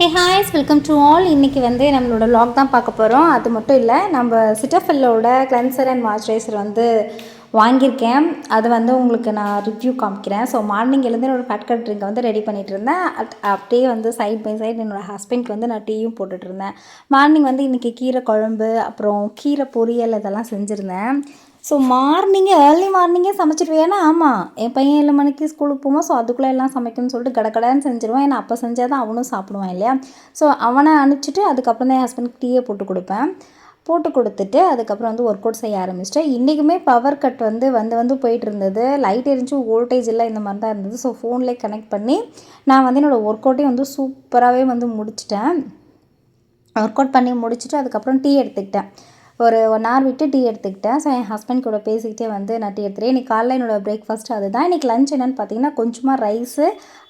Hey hi's welcome to all. இன்றைக்கி வந்து நம்மளோட வ்ளாக் தான் பார்க்க போகிறோம். அது மட்டும் இல்லை, நம்ம சிட்டாஃபில்லோட கிளென்சர் அண்ட் மாய்ஸ்சரைசர் வந்து வாங்கியிருக்கேன். அது வந்து உங்களுக்கு நான் ரிவ்யூ காமிக்கிறேன். ஸோ மார்னிங் எழுந்து என்னோடய ஃபேட் கட் ட்ரிங்கை வந்து ரெடி பண்ணிகிட்டு இருந்தேன். அப்படியே வந்து சைட் பை சைட் என்னோடய ஹஸ்பண்ட்க்கு வந்து நான் டீயும் போட்டுட்ருந்தேன். மார்னிங் வந்து இன்றைக்கி கீரை குழம்பு, அப்புறம் கீரை பொரியல் இதெல்லாம் செஞ்சுருந்தேன். ஸோ ஏர்லி மார்னிங்கே சமைச்சிடுவேன். ஏன்னா ஆமாம், என் பையன் 7 மணிக்கு ஸ்கூலுக்கு போவோம். ஸோ அதுக்குள்ளே எல்லாம் சமைக்கணும்னு சொல்லிட்டு கடகடன்னு செஞ்சுருவேன். ஏன்னா அப்போ செஞ்சால் தான் அவனும் சாப்பிடுவான் இல்லையா. ஸோ அவனை அனுப்பிச்சிட்டு அதுக்கப்புறம் தான் என் ஹஸ்பண்டுக்கு டீயை போட்டு கொடுப்பேன். போட்டு கொடுத்துட்டு அதுக்கப்புறம் வந்து ஒர்க் அவுட் செய்ய ஆரம்பிச்சிட்டேன். இன்றைக்குமே பவர் கட் வந்து போயிட்டு இருந்தது. லைட் எரிஞ்சு வோல்டேஜ் எல்லாம் இந்த மாதிரி தான் இருந்தது. ஸோ ஃபோன்லேயே கனெக்ட் பண்ணி நான் வந்து என்னோடய ஒர்க் அவுட்டையும் வந்து சூப்பராகவே வந்து முடிச்சிட்டேன். ஒர்க் அவுட் பண்ணி முடிச்சுட்டு அதுக்கப்புறம் டீ எடுத்துக்கிட்டேன். ஒரு 1 hour விட்டு டீ எடுத்துக்கிட்டேன். ஸோ என் ஹஸ்பண்ட் கூட பேசிக்கிட்டே வந்து நான் டீ எடுத்துகிட்டேன். இன்றைக்கி காலையில் என்னோடய பிரேக்ஃபாஸ்ட்டு அதுதான். இன்றைக்கி லஞ்ச் என்னென்னு பார்த்தீங்கன்னா, கொஞ்சமாக ரைஸு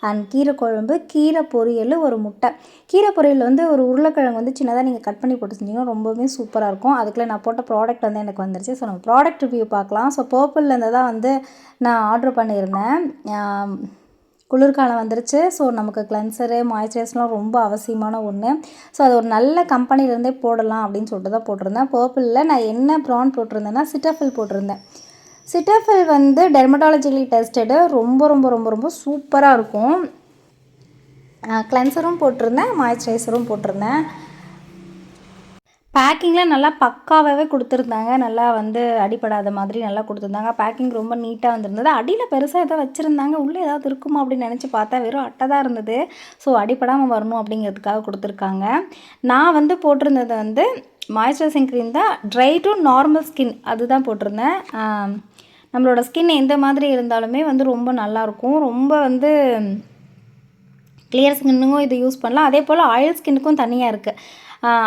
அண்ட் கீரை குழம்பு, கீரை பொரியல், ஒரு முட்டை. கீரை பொரியல் வந்து ஒரு உருளைக்கிழங்கு வந்து சின்னதாக நீங்கள் கட் பண்ணி போட்டு செஞ்சிங்கன்னா ரொம்பவே சூப்பராக இருக்கும். அதுக்குள்ளே நான் போட்ட ப்ராடக்ட் வந்து எனக்கு வந்துருச்சு. ஸோ நம்ம ப்ராடக்ட் ரிவ்யூ பார்க்கலாம். ஸோ பர்பிள்லேருந்து தான் வந்து நான் ஆர்டர் பண்ணியிருந்தேன். குளிர்காலம் வந்துருச்சு. ஸோ நமக்கு கிளென்சரு, மாய்ஸ்சரைசர்லாம் ரொம்ப அவசியமான ஒன்று. ஸோ அது ஒரு நல்ல கம்பெனிலேருந்தே போடலாம் அப்படின்னு சொல்லிட்டு தான் போட்டிருந்தேன். பர்பிளில் நான் என்ன ப்ராண்ட் போட்டிருந்தேன்னா சிட்டாஃபில் போட்டிருந்தேன். சிட்டாஃபில் வந்து டெர்மட்டாலஜிக்கலி டெஸ்டடு. ரொம்ப ரொம்ப ரொம்ப ரொம்ப சூப்பராக இருக்கும். கிளென்சரும் போட்டிருந்தேன், மாய்ஸ்சரைசரும் போட்டிருந்தேன். பேக்கிங்லாம் நல்லா பக்காவாகவே கொடுத்துருந்தாங்க. நல்லா வந்து அடிப்படாத மாதிரி நல்லா கொடுத்துருந்தாங்க. பேக்கிங் ரொம்ப நீட்டாக வந்துருந்தது. அடியில் பெருசாக ஏதோ வச்சுருந்தாங்க. உள்ளே ஏதாவது இருக்குமா அப்படின்னு நினச்சி பார்த்தா வெறும் அட்டை தான் இருந்தது. ஸோ அடிப்படாமல் வரணும் அப்படிங்கிறதுக்காக கொடுத்துருக்காங்க. நான் வந்து போட்டிருந்தது வந்து மாய்ஸ்சரைசிங் க்ரீம் தான். ட்ரை டு நார்மல் ஸ்கின் அதுதான் போட்டிருந்தேன். நம்மளோட ஸ்கின் எந்த மாதிரி இருந்தாலுமே வந்து ரொம்ப நல்லாயிருக்கும். ரொம்ப வந்து கிளியர் ஸ்கின்னுக்கும் இது யூஸ் பண்ணலாம். அதே போல் ஆயில் ஸ்கின்னுக்கும் தனியாக இருக்குது.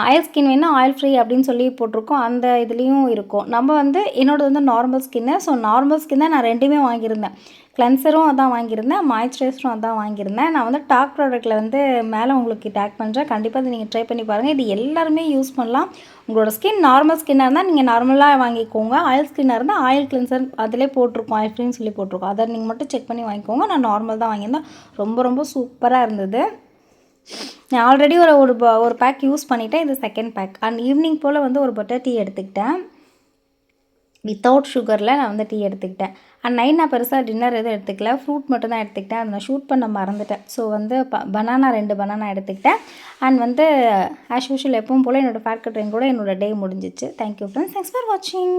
ஆயில் ஸ்கின் வேணால் ஆயில் ஃப்ரீ அப்படின்னு சொல்லி போட்டிருக்கோம். அந்த இதுலேயும் இருக்கும். நம்ம வந்து என்னோடது வந்து normal skin. So normal skin தான் நான் 2மே வாங்கியிருந்தேன். கிளென்சரும் அதான் வாங்கியிருந்தேன், மாய்ஸ்சரைசரும் அதான் வாங்கியிருந்தேன். நான் வந்து டாக் ப்ராடக்ட்டில் வந்து மேலே உங்களுக்கு டேக் பண்ணுறேன். கண்டிப்பாக அதை நீங்கள் ட்ரை பண்ணி பாருங்கள். இது எல்லாருமே யூஸ் பண்ணலாம். உங்களோட ஸ்கின் நார்மல் ஸ்கின்னாக இருந்தால் நீங்கள் நார்மலாக வாங்கிக்கோங்க. ஆயில் ஸ்கின்னாக இருந்தால் ஆயில் கிளென்சர் அதிலே போட்டிருக்கோம், ஆயில் ஃப்ரீன்னு சொல்லி போட்டிருக்கோம். அதை நீங்கள் மட்டும் செக் பண்ணி வாங்கிக்கோங்க. நான் நார்மல் தான் வாங்கியிருந்தேன். ரொம்ப ரொம்ப சூப்பராக இருந்தது. நான் ஆல்ரெடி ஒரு பேக் யூஸ் பண்ணிவிட்டேன். இது செகண்ட் பேக். அண்ட் ஈவினிங் போல் வந்து ஒரு பட்டர் டீ எடுத்துக்கிட்டேன். வித்தவுட் சுகரில் நான் வந்து டீ எடுத்துக்கிட்டேன். அண்ட் நைட் நான் பெருசாக டின்னர் எதுவும் எடுத்துக்கல. ஃப்ரூட் மட்டும் தான் எடுத்துக்கிட்டேன். அதை நான் ஷூட் பண்ண மறந்துட்டேன். ஸோ வந்து பனானா 2 பனானா எடுத்துக்கிட்டேன். அண்ட் வந்து ஆஸ் யூஷுவல் எப்பவும் போல் என்னோடய ஃபேட் கட் ட்ரிங்கோட என்னோடய டே முடிஞ்சிச்சு. Thank you friends. தேங்க்ஸ் ஃபார் வாட்சிங்.